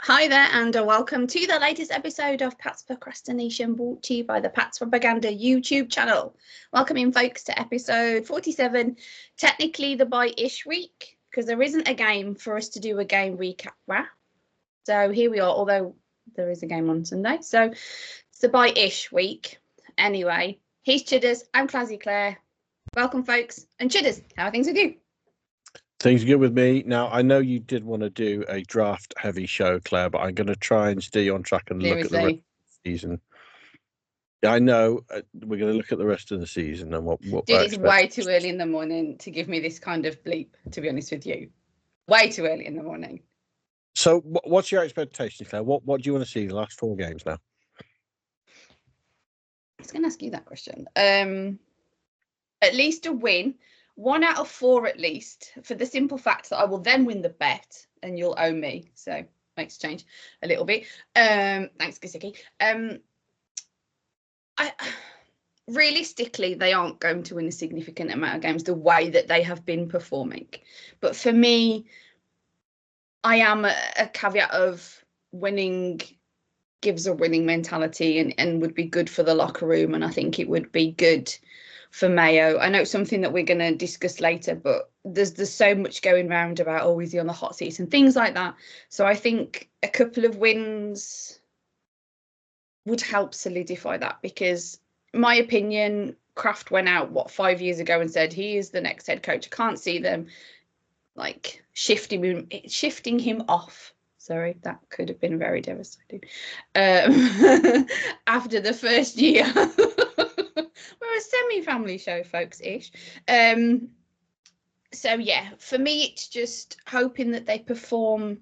Hi there and welcome to the latest episode of Pat's Procrastination, brought to you by the Pat's Propaganda YouTube channel. Welcoming folks to episode 47, technically the bye-ish week, because there isn't a game for us to do a game recap wrap. So here we are, although there is a game on Sunday. So it's the bye-ish week. Anyway, he's Chudders, I'm Clazzy Clare. Welcome folks. And Chudders, how are things with you? Things are good with me. Now, I know you did want to do a draft-heavy show, Claire, but I'm going to try and stay on track and look at the rest of the season. Yeah, I know. We're going to look at the rest of the season and what Dude, it's way too early in the morning to give me this kind of bleep, to be honest with you. Way too early in the morning. So what's your expectations, Claire? What do you want to see the last 4 games now? I was going to ask you that question. At least a win. 1 out of 4 at least, for the simple fact that I will then win the bet and you'll owe me. So makes change a little bit. Thanks, Gasicki. Realistically, they aren't going to win a significant amount of games the way that they have been performing. But for me, I am a caveat of winning gives a winning mentality and would be good for the locker room. And I think it would be good for Mayo. I know it's something that we're going to discuss later, but there's so much going round about, oh, is he on the hot seat and things like that. So I think a couple of wins would help solidify that, because in my opinion, Kraft went out 5 years ago and said he is the next head coach. I can't see them like shifting him off. Sorry, that could have been very devastating. After the first year. We're a semi-family show, folks-ish. So yeah, for me, it's just hoping that they perform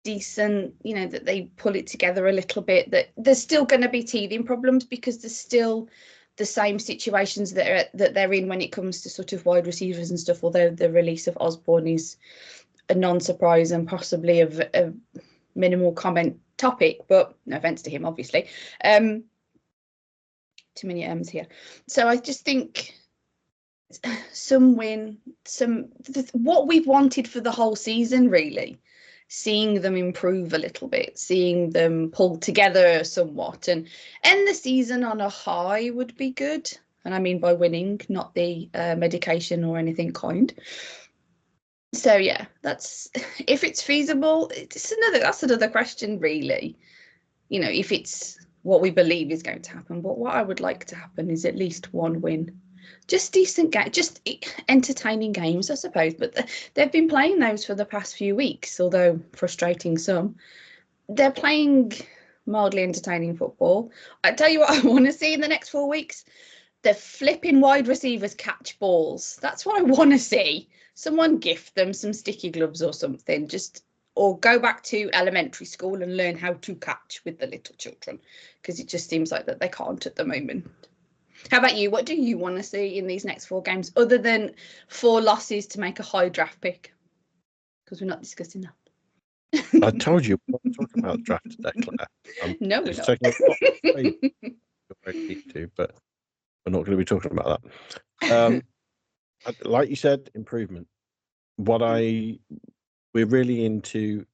decent, that they pull it together a little bit, that there's still going to be teething problems because there's still the same situations that they're in when it comes to sort of wide receivers and stuff, although the release of Osborne is a non-surprise and possibly a minimal comment topic, but no offense to him, obviously. Too many M's here. So I just think some win, what we've wanted for the whole season, really. Seeing them improve a little bit, seeing them pull together somewhat and end the season on a high would be good. And I mean by winning, not the medication or anything kind. So yeah, that's if it's feasible. That's another question, really. If it's what we believe is going to happen. But what I would like to happen is at least 1 win. Just decent game, just entertaining games, I suppose. But they've been playing those for the past few weeks, although frustrating some. They're playing mildly entertaining football. I tell you what I want to see in the next 4 weeks. The flipping wide receivers catch balls. That's what I want to see. Someone gift them some sticky gloves or something. Or go back to elementary school and learn how to catch with the little children, because it just seems like that they can't at the moment. How about you? What do you want to see in these next 4 games, other than 4 losses to make a high draft pick? Because we're not discussing that. I told you we're not talking about draft today, Claire. No, we're not. But we're not going to be talking about that. Like you said, improvement. We're really into.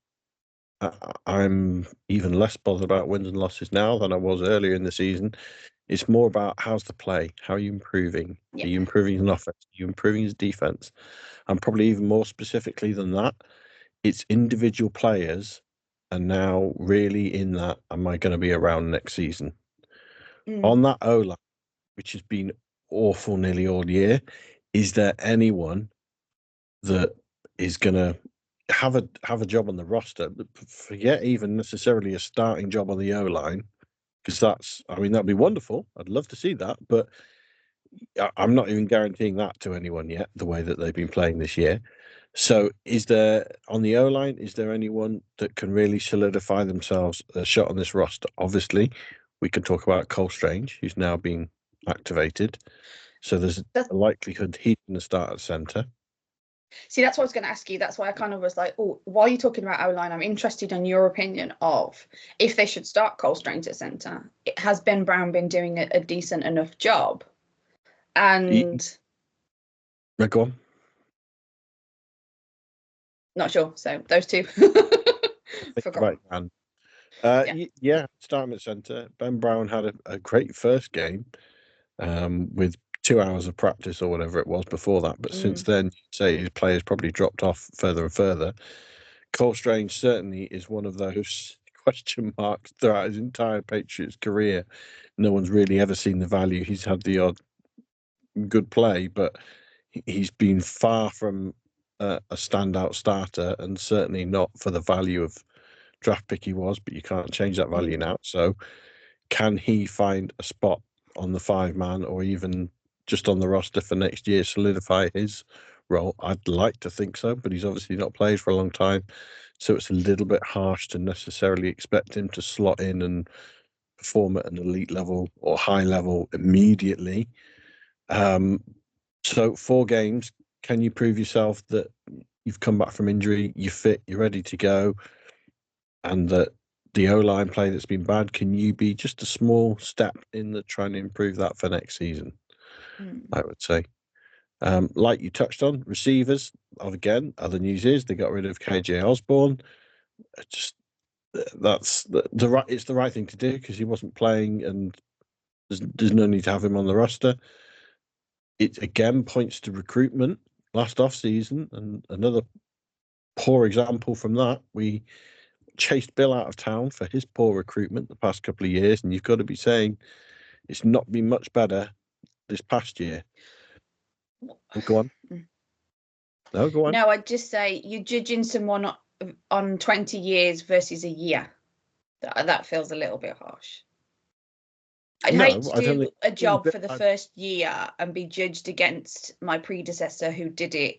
I'm even less bothered about wins and losses now than I was earlier in the season. It's more about how's the play, how are you improving? Yeah. Are you improving an offense? Are you improving his defense? And probably even more specifically than that, it's individual players. And now, really, in that, am I going to be around next season? On that O-line, which has been awful nearly all year, is there anyone that is going to have a job on the roster? Forget even necessarily a starting job on the O-line, because that'd be wonderful. I'd love to see that, but I'm not even guaranteeing that to anyone yet, the way that they've been playing this year. So is there, on the O-line, is there anyone that can really solidify themselves a shot on this roster? Obviously, we can talk about Cole Strange, who's now being activated. So there's a likelihood he's going to start at centre. See, that's what I was going to ask you. That's why I kind of was like, oh, why are you talking about O-line? I'm interested in your opinion of if they should start Cole Strange at centre. Has Ben Brown been doing a decent enough job? And go on. Not sure. So those two. Think Forgotten. about Yeah. starting at centre. Ben Brown had a great first game with 2 hours of practice or whatever it was before that. But since then, you'd say his players probably dropped off further and further. Cole Strange certainly is one of those question marks throughout his entire Patriots career. No one's really ever seen the value. He's had the odd good play, but he's been far from a standout starter, and certainly not for the value of draft pick he was. But you can't change that value now. So, can he find a spot on the 5-man or even just on the roster for next year, solidify his role? I'd like to think so, but he's obviously not played for a long time. So it's a little bit harsh to necessarily expect him to slot in and perform at an elite level or high level immediately. So 4 games, can you prove yourself that you've come back from injury, you're fit, you're ready to go, and that the O-line play that's been bad, can you be just a small step in the trying to improve that for next season? I would say. Like you touched on, receivers, again, other news is they got rid of KJ Osborne. Just that's the right. It's the right thing to do because he wasn't playing, and there's no need to have him on the roster. It again points to recruitment last off season, and another poor example from that. We chased Bill out of town for his poor recruitment the past couple of years, and you've got to be saying it's not been much better this past year. Go on. No, go on. No, I'd just say you're judging someone on 20 years versus a year. That feels a little bit harsh. I'd hate to do a job for the first year and be judged against my predecessor who did it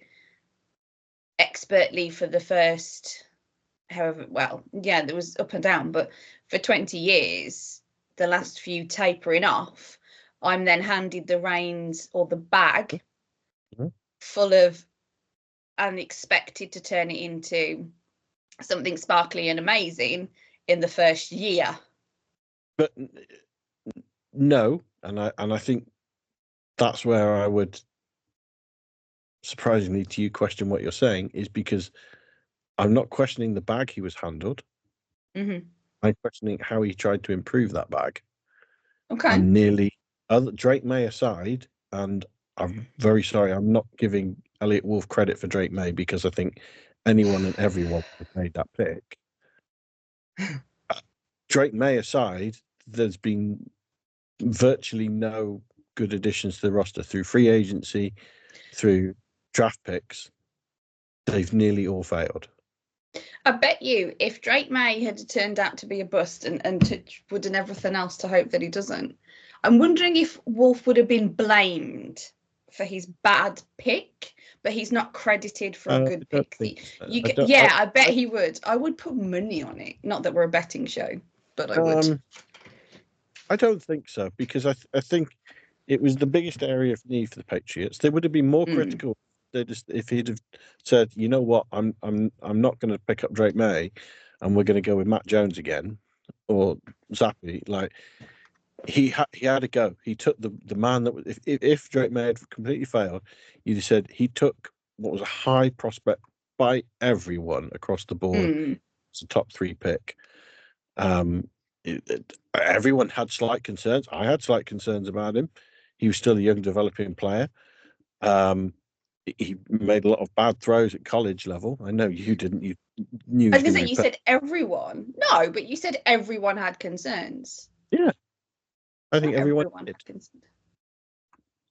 expertly for the first, however, well, yeah, there was up and down, but for 20 years, the last few tapering off, I'm then handed the reins or the bag full of and expected to turn it into something sparkly and amazing in the first year. But no, and I think that's where I would, surprisingly to you, question what you're saying, is because I'm not questioning the bag he was handled. Mm-hmm. I'm questioning how he tried to improve that bag. Okay. And nearly, Drake May aside, and I'm very sorry, I'm not giving Elliot Wolf credit for Drake May because I think anyone and everyone would have made that pick. Drake May aside, there's been virtually no good additions to the roster through free agency, through draft picks. They've nearly all failed. I bet you if Drake May had turned out to be a bust and would and everything else to hope that he doesn't, I'm wondering if Wolf would have been blamed for his bad pick, but he's not credited for a good pick. I bet he would. I would put money on it. Not that we're a betting show, but I would. I don't think so, because I think it was the biggest area of need for the Patriots. They would have been more critical if he'd have said, you know what, I'm not going to pick up Drake May, and we're going to go with Matt Jones again, or Zappi. Like he had to go. He took the man that was, if Drake May had completely failed, you'd have said he took what was a high prospect by everyone across the board. It's a top 3 pick. Everyone had slight concerns. I had slight concerns about him. He was still a young developing player. He made a lot of bad throws at college level. I know you didn't. You knew. I was going to say, you said everyone. No, but you said everyone had concerns. Yeah, I think everyone had concerns.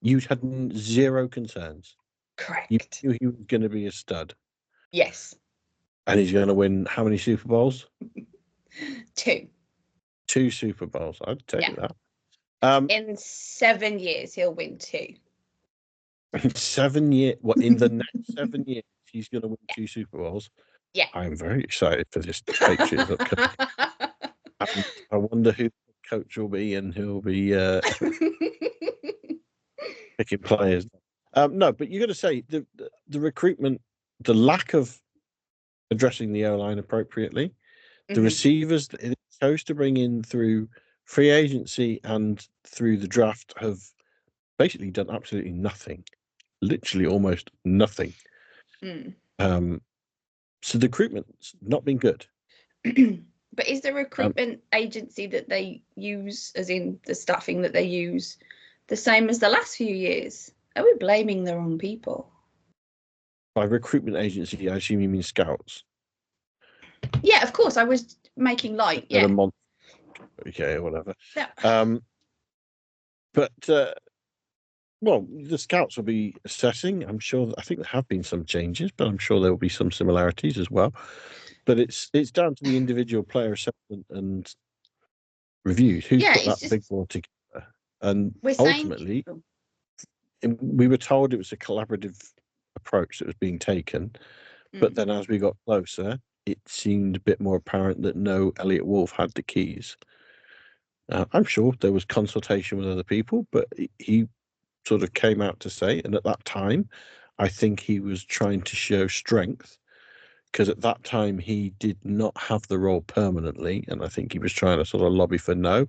You had 0 concerns. Correct. You knew he was going to be a stud. Yes. And he's going to win how many Super Bowls? 2. 2 Super Bowls. I'd take that. In 7 years, he'll win 2. In 7 years, in the next 7 years, he's going to win 2 Super Bowls. Yeah. I'm very excited for this Patriots upcoming. I wonder who the coach will be and who will be picking players. No, but you got to say the recruitment, the lack of addressing the O-line appropriately, the receivers that it chose to bring in through free agency and through the draft have basically done absolutely nothing, literally almost nothing. So the recruitment's not been good. But is the recruitment agency that they use, as in the staffing that they use, the same as the last few years? Are we blaming the wrong people? By recruitment agency, I assume you mean scouts. Yeah, of course. I was making light. Yeah. Okay, or whatever. No. But well, the scouts will be assessing. I'm sure. I think there have been some changes, but I'm sure there will be some similarities as well. But it's down to the individual player assessment and reviews. Who's Yeah, put it's that big just board together? And we're saying. ultimately, we were told it was a collaborative approach that was being taken. But then as we got closer, it seemed a bit more apparent that no Elliot Wolf had the keys. I'm sure there was consultation with other people, but he sort of came out to say, and at that time, I think he was trying to show strength because at that time he did not have the role permanently, and I think he was trying to sort of lobby for no.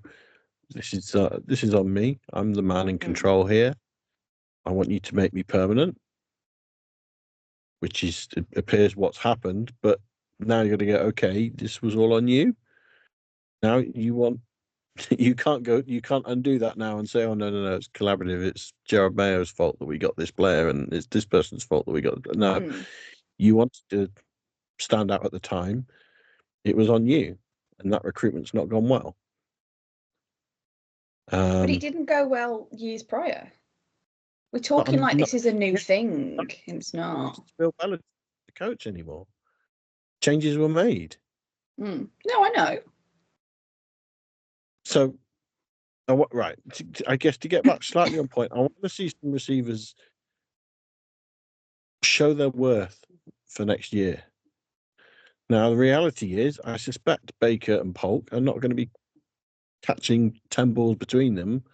This is on me. I'm the man in control here. I want you to make me permanent, which is it appears what's happened. But now you're going to go, okay, this was all on you. Now you want you can't undo that now and say, oh no, it's collaborative. It's Gerard Mayo's fault that we got this player, and it's this person's fault that we got. No, you wanted to stand out at the time. It was on you, and that recruitment's not gone well. But it didn't go well years prior. We're talking like this is a new thing. It's not. Bill Belichick, the coach anymore. Changes were made. No, I know. So, right. I guess to get back slightly on point, I want to see some receivers show their worth for next year. Now, the reality is, I suspect Baker and Polk are not going to be catching 10 balls between them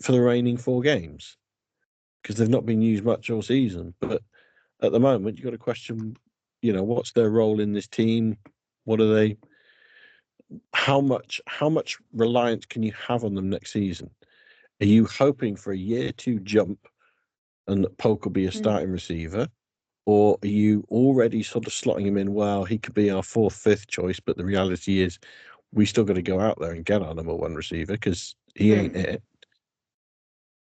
for the remaining 4 games because they've not been used much all season. But at the moment, you've got to question, what's their role in this team? What are they? How much reliance can you have on them next season? Are you hoping for a year 2 jump and that Polk will be a starting receiver? Or are you already sort of slotting him in, well, he could be our 4th, 5th choice, but the reality is we still got to go out there and get our number 1 receiver because he ain't it.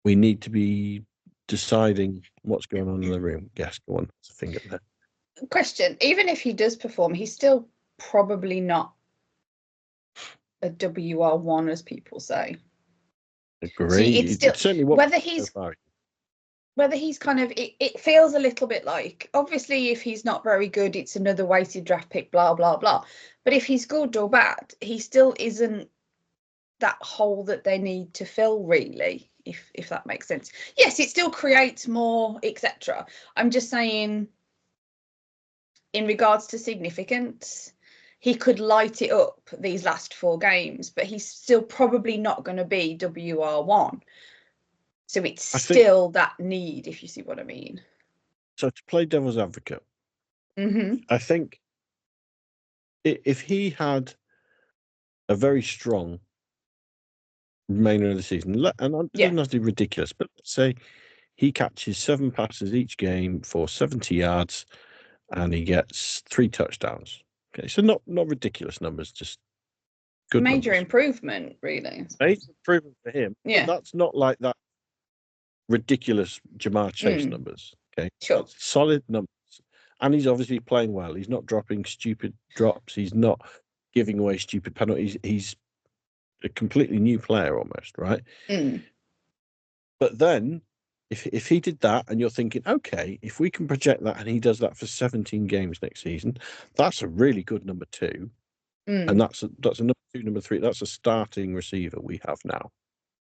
We need to be deciding what's going on in the room. Yes, go on. There's a finger there. Question. Even if he does perform, he's still probably not a WR1, as people say. Agree. So it's still certainly whether he's kind of it feels a little bit like, obviously if he's not very good, it's another wasted draft pick, blah blah blah. But if he's good or bad, he still isn't that hole that they need to fill, really, if that makes sense. Yes, it still creates more, etc. I'm just saying, in regards to significance, he could light it up these last 4 games, but he's still probably not going to be WR1. So it's still that need, if you see what I mean. So to play devil's advocate, I think if he had a very strong remainder of the season, and it doesn't have to be ridiculous, but let's say he catches 7 passes each game for 70 yards and he gets 3 touchdowns. Okay, so not ridiculous numbers, just good major numbers. Improvement, really. Major improvement for him. Yeah. But that's not like that ridiculous Jamar Chase numbers. Okay. Sure. That's solid numbers. And he's obviously playing well. He's not dropping stupid drops. He's not giving away stupid penalties. He's a completely new player almost, right? But then if he did that and you're thinking, okay, if we can project that and he does that for 17 games next season, that's a really good number 2. And that's a number 2, number 3. That's a starting receiver we have now.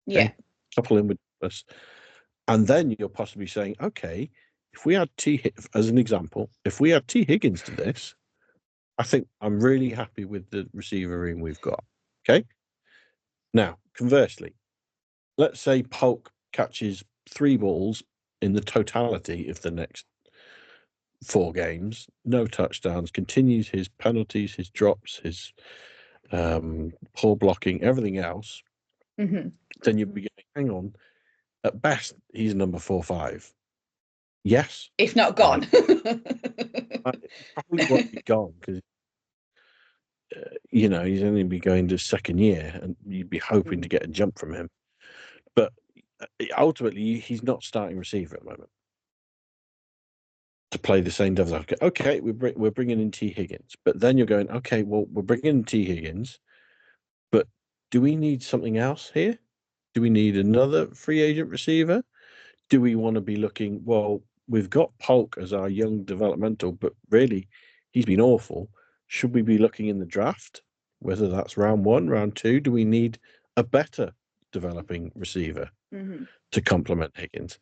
Okay? Yeah. Couple in with us. And then you're possibly saying, okay, if we had as an example, if we had T. Higgins to this, I think I'm really happy with the receiver room we've got. Okay. Now, conversely, let's say Polk catches 3 balls in the totality of the next 4 games, no touchdowns, continues his penalties, his drops, his poor blocking, everything else. Then you'd be going, hang on, at best, he's number 4 or 5. Yes. If not gone. Probably won't be gone because he's only be going to second year, and you'd be hoping to get a jump from him. But ultimately, he's not starting receiver at the moment. To play the same devil's advocate, okay, we're bringing in T. Higgins, but then you're going, okay, well, we're bringing in T. Higgins, but do we need something else here? Do we need another free agent receiver? Do we want to be looking? Well, we've got Polk as our young developmental, but really, he's been awful. Should we be looking in the draft? Whether that's round 1, round 2, do we need a better developing receiver to complement Higgins?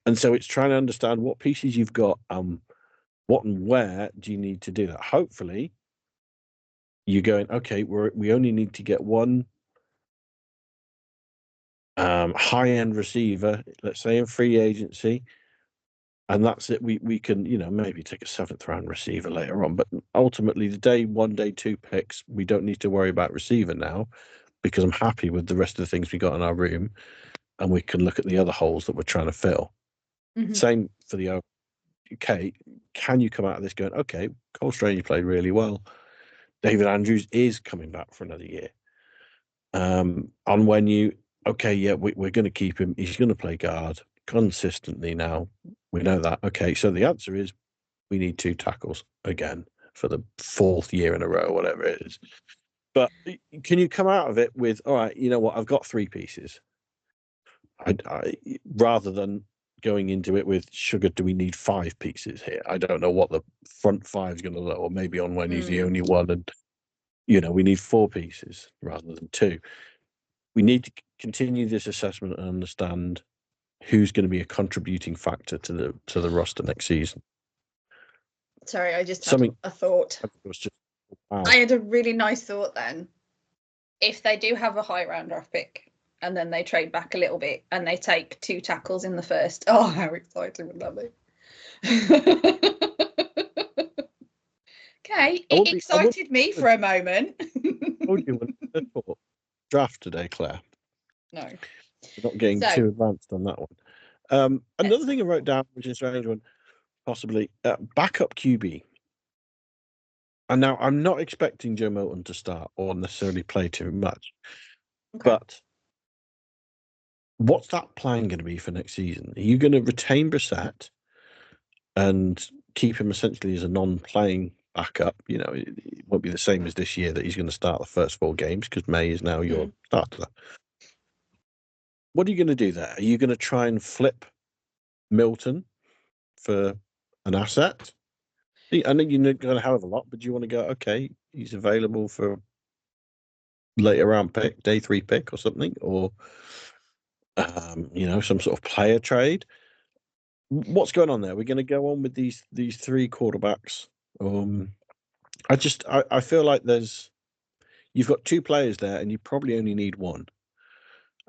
And so it's trying to understand what pieces you've got, what and where do you need to do that? Hopefully, you're going, okay, we only need to get one high-end receiver, let's say in free agency, and that's it. We can, maybe take a 7th round receiver later on, but ultimately the day 1, day 2 picks, we don't need to worry about receiver now, because I'm happy with the rest of the things we got in our room, and we can look at the other holes that we're trying to fill. Same for the okay, can you come out of this going, okay, Cole Strange played really well. David Andrews is coming back for another year. On when you, okay, yeah, we're going to keep him. He's going to play guard consistently now. We know that. Okay, so the answer is we need 2 tackles again for the 4th year in a row, whatever it is. But can you come out of it with, all right, you know what, I've got 3 pieces. I rather than going into it with, sugar, do we need 5 pieces here? I don't know what the front 5 is going to look, or maybe on when he's the only one, and we need 4 pieces rather than 2. We need to continue this assessment and understand who's going to be a contributing factor to the roster next season. Sorry, I just had a thought. Wow. I had a really nice thought then. If they do have a high round draft pick and then they trade back a little bit and they take 2 tackles in the first, oh, how exciting would that be? Okay, it excited me for a moment. Told you when draft today, Claire. No. We're not getting too advanced on that one. Another thing I wrote down, which is a strange one, possibly backup QB. And now I'm not expecting Joe Milton to start or necessarily play too much. Okay. But what's that plan going to be for next season? Are you going to retain Brissett and keep him essentially as a non-playing backup? It won't be the same as this year that he's going to start the first 4 games because May is now your starter. What are you going to do there? Are you going to try and flip Milton for an asset? I know you're not going to have a lot, but do you want to go, okay, he's available for later round pick, day 3 pick or something, or some sort of player trade? What's going on there? We're going to go on with these 3 quarterbacks. I feel like you've got 2 players there, and you probably only need 1.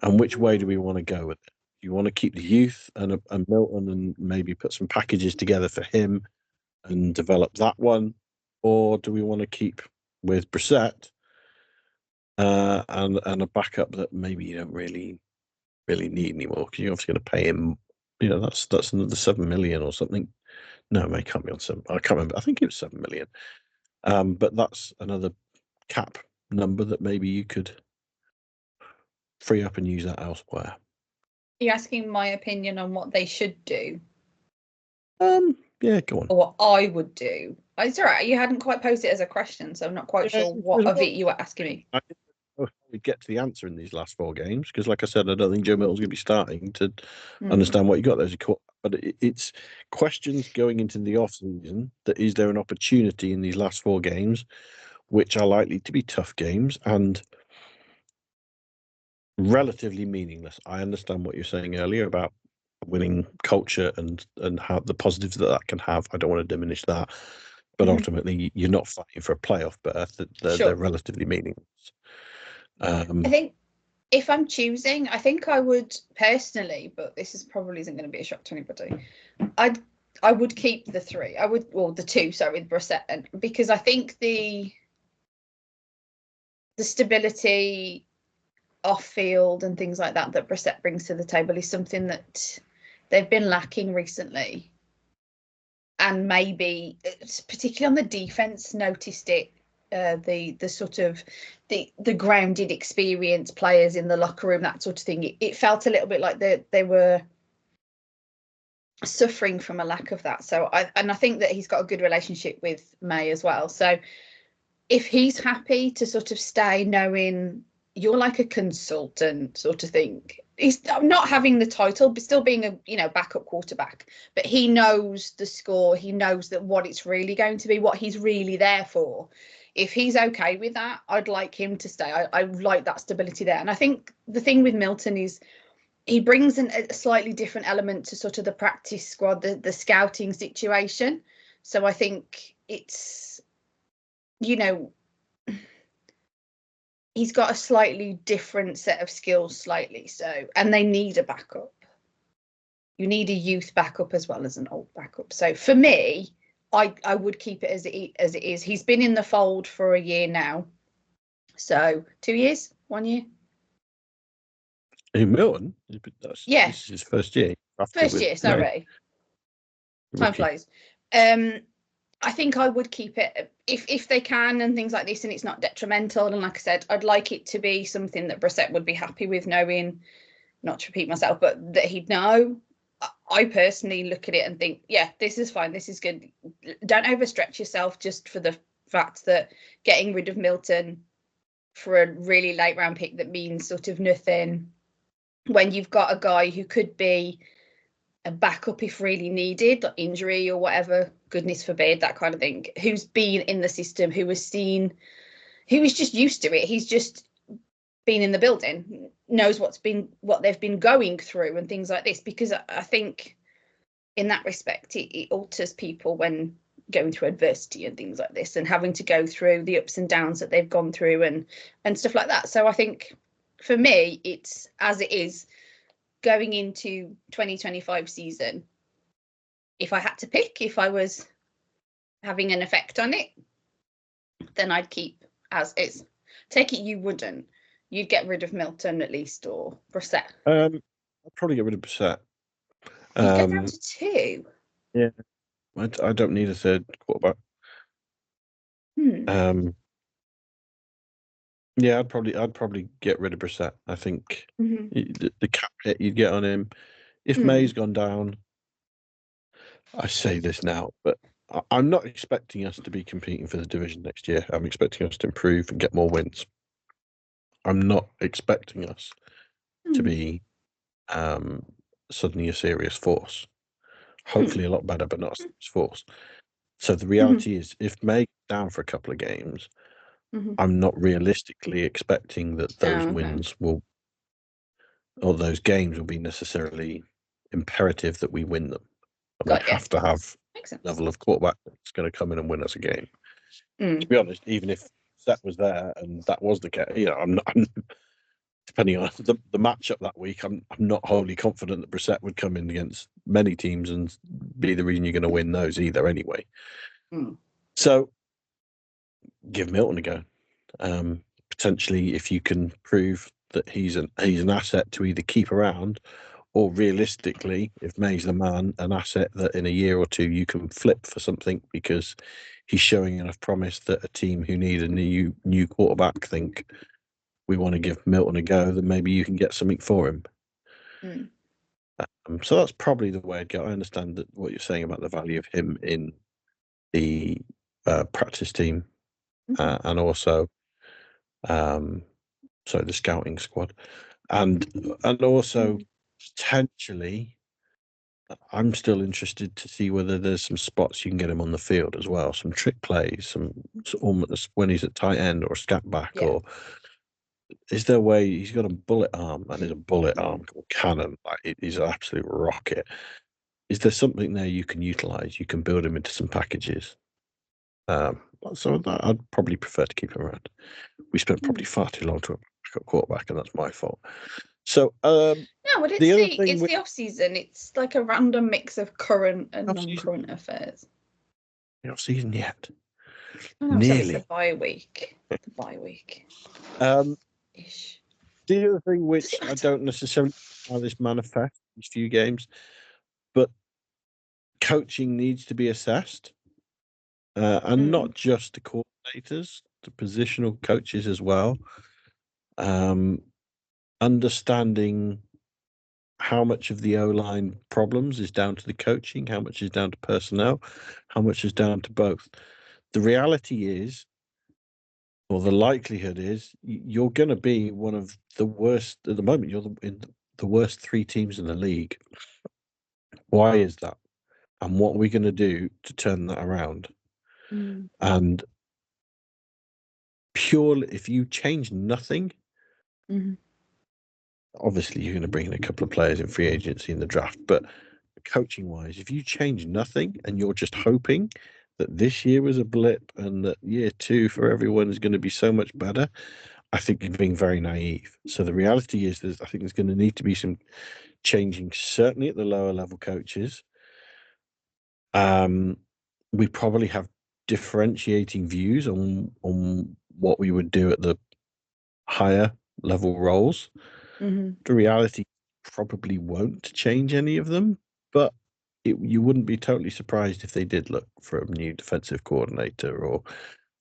And which way do we want to go with it? Do you want to keep the youth and Milton and maybe put some packages together for him and develop that one, or do we want to keep with Brissett and a backup that maybe you don't really need anymore because you're obviously going to pay him? That's another 7 million or something. No, it can't be on 7. I can't remember. I think it was 7 million. But that's another cap number that maybe you could free up and use that elsewhere. Are you asking my opinion on what they should do? Yeah, go on. Or what I would do. It's all right. You hadn't quite posed it as a question, so I'm not quite sure what of it you were asking me. I didn't know how we'd get to the answer in these last 4 games because, like I said, I don't think Joe Milton's going to be starting to understand what you got there. But it's questions going into the off season. That is there an opportunity in these last 4 games, which are likely to be tough games and relatively meaningless. I understand what you're saying earlier about winning culture and how the positives that can have. I don't want to diminish that, but ultimately you're not fighting for a playoff berth. They're relatively meaningless. I think if I'm choosing, I think I would personally, but this probably isn't going to be a shock to anybody. I would keep the 3. The 2, sorry, with Brissett, because I think the stability off field and things like that Brissett brings to the table is something that they've been lacking recently, and maybe particularly on the defense noticed it the sort of the grounded, experienced players in the locker room, that sort of thing. It felt a little bit like they were suffering from a lack of that. So I think that he's got a good relationship with May as well. So if he's happy to sort of stay, knowing you're like a consultant sort of thing, he's not having the title but still being a backup quarterback, but he knows the score, he knows that what it's really going to be, what he's really there for. If he's okay with that, I'd like him to stay. I like that stability there. And I think the thing with Milton is he brings a slightly different element to sort of the practice squad, the scouting situation. So I think it's, he's got a slightly different set of skills, slightly so, and they need a backup. You need a youth backup as well as an old backup. So for me, I would keep it as it is. He's been in the fold for a year now. So 2 years, 1 year. In Milton, Yeah, this is his first year. First year. Sorry, time flies. I think I would keep it if they can and things like this, and it's not detrimental. And like I said, I'd like it to be something that Brissett would be happy with, knowing, not to repeat myself, but that he'd know. I personally look at it and think, yeah, this is fine, this is good. Don't overstretch yourself just for the fact that getting rid of Milton for a really late round pick that means sort of nothing, when you've got a guy who could be a backup if really needed, like injury or whatever, goodness forbid, that kind of thing, who's been in the system, who has seen, who is just used to it. He's just been in the building, knows what they've been going through and things like this. Because I think in that respect, it alters people when going through adversity and things like this, and having to go through the ups and downs that they've gone through and stuff like that. So I think for me, it's as it is going into 2025 season. If I had to pick, if I was having an effect on it, then I'd keep as is. Take it you wouldn't. You'd get rid of Milton at least, or Brissett. I'd probably get rid of Brissett. You go down to 2. Yeah, I don't need a third quarterback. Yeah, I'd probably get rid of Brissett. I think the cap hit you'd get on him if May's gone down. I say this now, but I'm not expecting us to be competing for the division next year. I'm expecting us to improve and get more wins. I'm not expecting us to be suddenly a serious force. Hopefully a lot better, but not a serious force. So the reality is, if May down for a couple of games, I'm not realistically expecting that those wins will, or those games will be necessarily imperative that we win them. And we have to have a level of quarterback that's going to come in and win us a game. To be honest, even if Seth was there and that was the case, I'm depending on the matchup that week, I'm not wholly confident that Brissett would come in against many teams and be the reason you're going to win those either anyway. So give Milton a go. Potentially, if you can prove that he's an asset to either keep around, or realistically, if May's the man, an asset that in a year or two you can flip for something because he's showing enough promise that a team who need a new quarterback think we want to give Milton a go, then maybe you can get something for him. So that's probably the way I'd go. I understand that what you're saying about the value of him in the practice team and also the scouting squad, and also potentially I'm still interested to see whether there's some spots you can get him on the field as well, some trick plays, almost when he's at tight end or scat back, or is there a way he's got a bullet arm and is a bullet arm cannon, like he's an absolute rocket. Is there something there you can utilize? You can build him into some packages. So that I'd probably prefer to keep him around. We spent probably far too long to pick up quarterback, and that's my fault. So no, but it's the off season. It's like a random mix of current and non-current affairs. The off season yet? Nearly. It's the bye week. Ish. The other thing which I don't necessarily know how this manifests these few games, but coaching needs to be assessed, and not just the coordinators. the positional coaches as well. Understanding how much of the O-line problems is down to the coaching, how much is down to personnel, how much is down to both. The reality is, or the likelihood is, you're going to be one of the worst at the moment. You're in the worst 3 teams in the league. Why is that? And what are we going to do to turn that around? And purely, if you change nothing, obviously you're going to bring in a couple of players in free agency in the draft, but coaching wise, if you change nothing and you're just hoping that this year was a blip and that year 2 for everyone is going to be so much better, I think you're being very naive. So the reality is, I think there's going to need to be some changing, certainly at the lower level coaches. We probably have differentiating views on what we would do at the higher level roles. The reality probably won't change any of them, but you wouldn't be totally surprised if they did look for a new defensive coordinator, or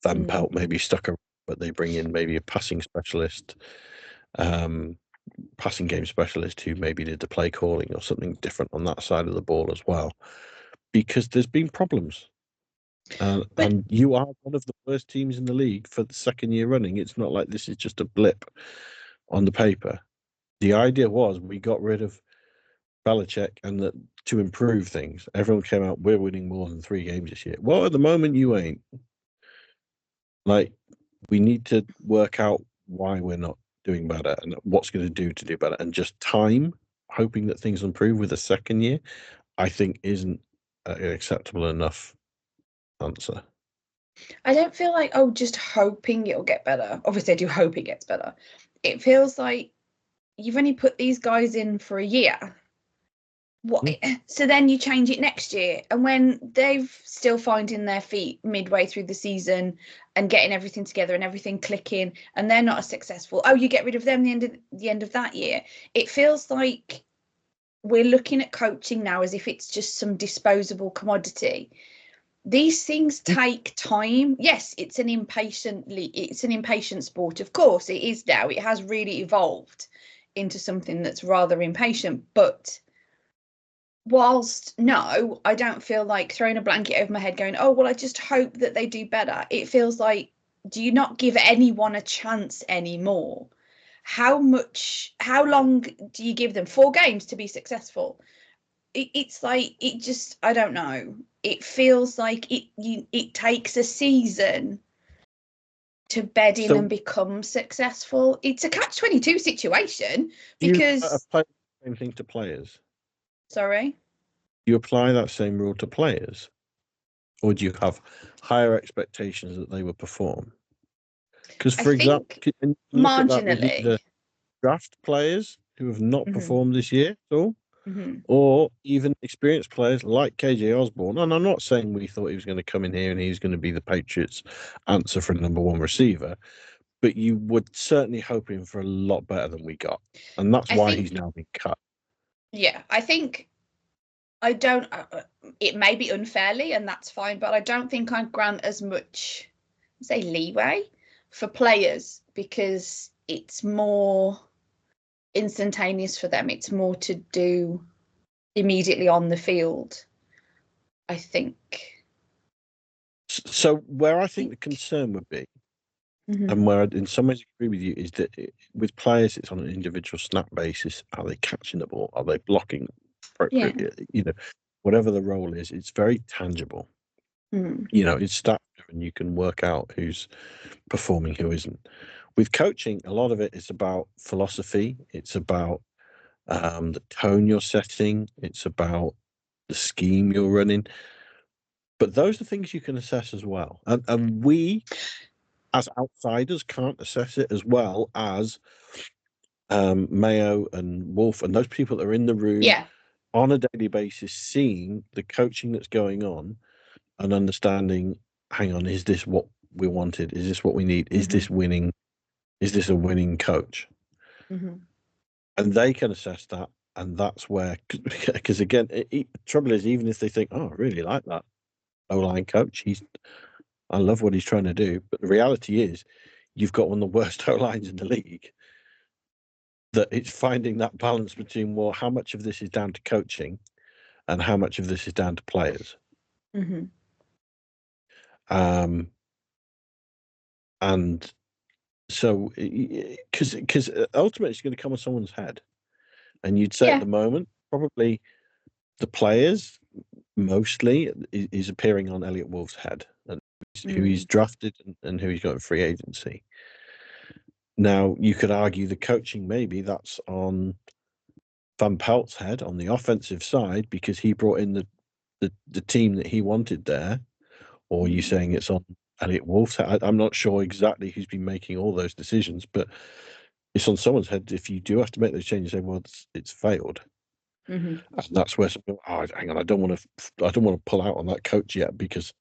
Van Pelt maybe stuck around, but they bring in maybe a passing specialist, passing game specialist who maybe did the play calling or something different on that side of the ball as well, because there's been problems. And you are one of the worst teams in the league for the 2nd year running. It's not like this is just a blip on the paper. The idea was we got rid of Belichick and that to improve things. Everyone came out, we're winning more than 3 games this year. Well, at the moment, you ain't. Like, we need to work out why we're not doing better and what's going to do better. And just time, hoping that things improve with a 2nd year, I think isn't an acceptable enough answer. I don't feel like, just hoping it'll get better. Obviously, I do hope it gets better. It feels like you've only put these guys in for a year. So then you change it next year, and when they've still finding their feet midway through the season and getting everything together and everything clicking, and they're not as successful, you get rid of them the end of that year. It feels like we're looking at coaching now as if it's just some disposable commodity. These things take time. Yes, it's an impatient sport. Of course, it is now. It has really evolved into something that's rather impatient. But whilst no, I don't feel like throwing a blanket over my head going, I just hope that they do better. It feels like, do you not give anyone a chance anymore? How long do you give them? 4 games to be successful? It's like, I don't know. It feels like it takes a season to bed in and become successful. It's a catch-22 situation, because you apply the same thing to players. Sorry? You apply that same rule to players, or do you have higher expectations that they will perform? Because, for example, look at that with either draft players who have not performed this year at all, or even experienced players like KJ Osborne. And I'm not saying we thought he was going to come in here and he's going to be the Patriots' answer for a number 1 receiver, but you would certainly hope him for a lot better than we got. And that's why he's now been cut. Yeah, I think I don't, it may be unfairly, and that's fine, but I don't think I'd grant as much, say, leeway for players, because it's more instantaneous for them. It's more to do immediately on the field, I think. So where I think the concern would be, and where I'd in some ways agree with you, is that with players, it's on an individual snap basis. Are they catching the ball? Are they blocking appropriately? Yeah. Whatever the role is, it's very tangible. It's stat driven. You can work out who's performing, who isn't. With coaching, a lot of it is about philosophy. It's about the tone you're setting. It's about the scheme you're running. But those are things you can assess as well. And we, as outsiders, can't assess it as well as Mayo and Wolf and those people that are in the room on a daily basis, seeing the coaching that's going on and understanding, hang on, is this what we wanted? Is this what we need? Is this winning? Is this a winning coach? And they can assess that. And that's where, because again, trouble is, even if they think, I really like that O-line coach, I love what he's trying to do. But the reality is, you've got one of the worst O-lines in the league. That it's finding that balance between, well, how much of this is down to coaching and how much of this is down to players. Mm-hmm. And so, because ultimately it's going to come on someone's head. And you'd say at the moment, probably the players mostly is appearing on Elliot Wolf's head and who he's drafted and who he's got in free agency. Now, you could argue the coaching, maybe that's on Van Pelt's head on the offensive side because he brought in the team that he wanted there. Or are you saying it's on Elliot Wolf's head? I'm not sure exactly who's been making all those decisions, but it's on someone's head. If you do have to make those changes, say, well, it's failed. And that's where some people, hang on, I don't want to pull out on that coach yet because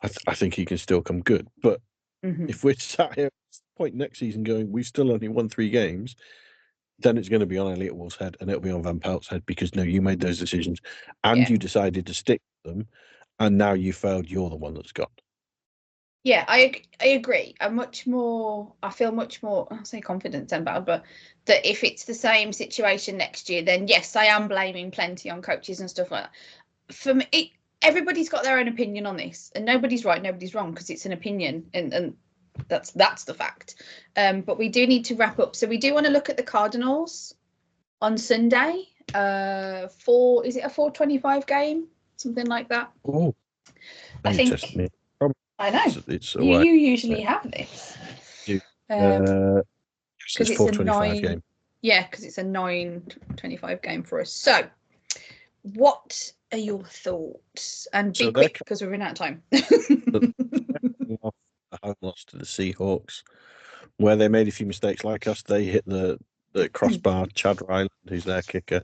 I think he can still come good. But if we're sat here at this point next season going, we've still only won 3 games, then it's going to be on Elliot Wolf's head and it'll be on Van Pelt's head because no, you made those decisions and you decided to stick with them, and now you failed. You're the one that's gone. Yeah, I agree. I feel much more, I'll say confident and bad, but that if it's the same situation next year, then yes, I am blaming plenty on coaches and stuff like that. For me, everybody's got their own opinion on this, and nobody's right, nobody's wrong, because it's an opinion, and that's the fact. But we do need to wrap up. So we do want to look at the Cardinals on Sunday. Is it a 4:25 game? Something like that. Oh, I think. I know. It's you usually have this. Because it's a 4:25 game. Yeah, because it's a 9:25 game for us. So, what are your thoughts? And be quick because we're running out of time. A home loss to the Seahawks, where they made a few mistakes like us. They hit the crossbar. Chad Ryland, who's their kicker,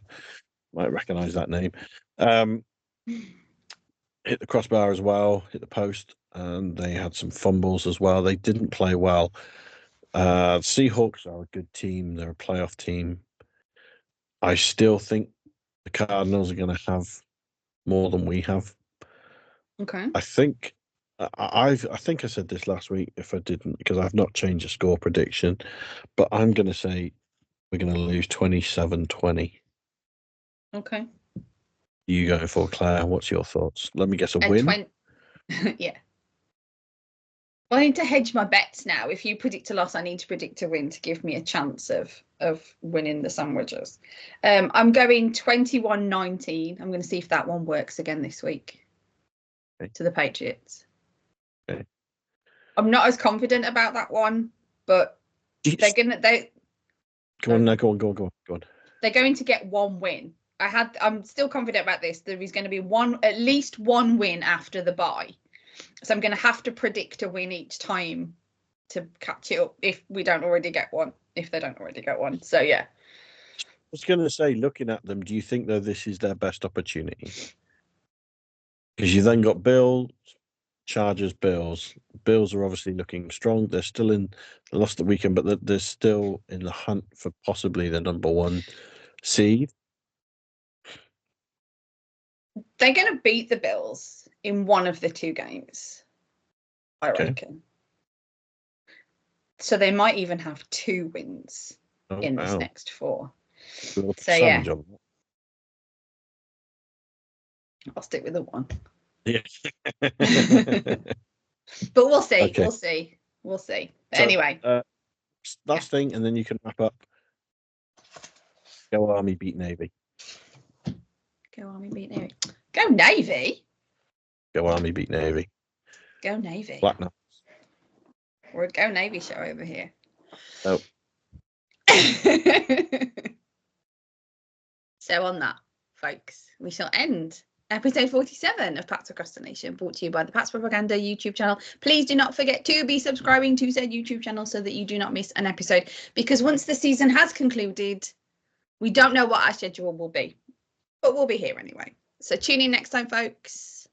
might recognise that name. Hit the crossbar as well, hit the post, and they had some fumbles as well. They didn't play well. Seahawks are a good team. They're a playoff team. I still think the Cardinals are going to have more than we have. Okay. I think I think I said this last week. If I didn't, because I've not changed the score prediction, but I'm going to say we're going to lose 27-20. Okay. You go for Claire. What's your thoughts? Let me guess, a win. Yeah. Well, I need to hedge my bets now. If you predict a loss, I need to predict a win to give me a chance of winning the sandwiches. I'm going 21-19. I'm going to see if that one works again this week to the Patriots. Okay. I'm not as confident about that one, but they're gonna Go on. They're going to get one win. I'm still confident about this. There is going to be at least one win after the bye. So I'm going to have to predict a win each time to catch it up if we don't already get one, if they don't already get one. So, yeah. I was going to say, looking at them, do you think, though, this is their best opportunity? Because you then got Bills, Chargers, Bills. Bills are obviously looking strong. They're still in the lost the weekend, but they're still in the hunt for possibly the number 1 seed. They're going to beat the Bills in one of the 2 games, I reckon. So they might even have 2 wins in this next 4. So, yeah. I'll stick with the 1. Yeah. But we'll see. Okay. We'll see. But anyway. Last thing, and then you can wrap up. Go Army, beat Navy. Go Army, beat Navy. Go Navy? Go Army, beat Navy. Go Navy. Black Knights. We're a Go Navy show over here. Oh. So on that, folks, we shall end episode 47 of Pat's Procrastination, brought to you by the Pat's Propaganda YouTube channel. Please do not forget to be subscribing to said YouTube channel so that you do not miss an episode, because once the season has concluded, we don't know what our schedule will be, but we'll be here anyway. So tune in next time, folks.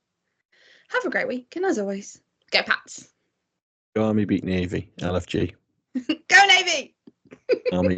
Have a great week, and as always, go Pats. Go Army, beat Navy. LFG. Go Navy. Army.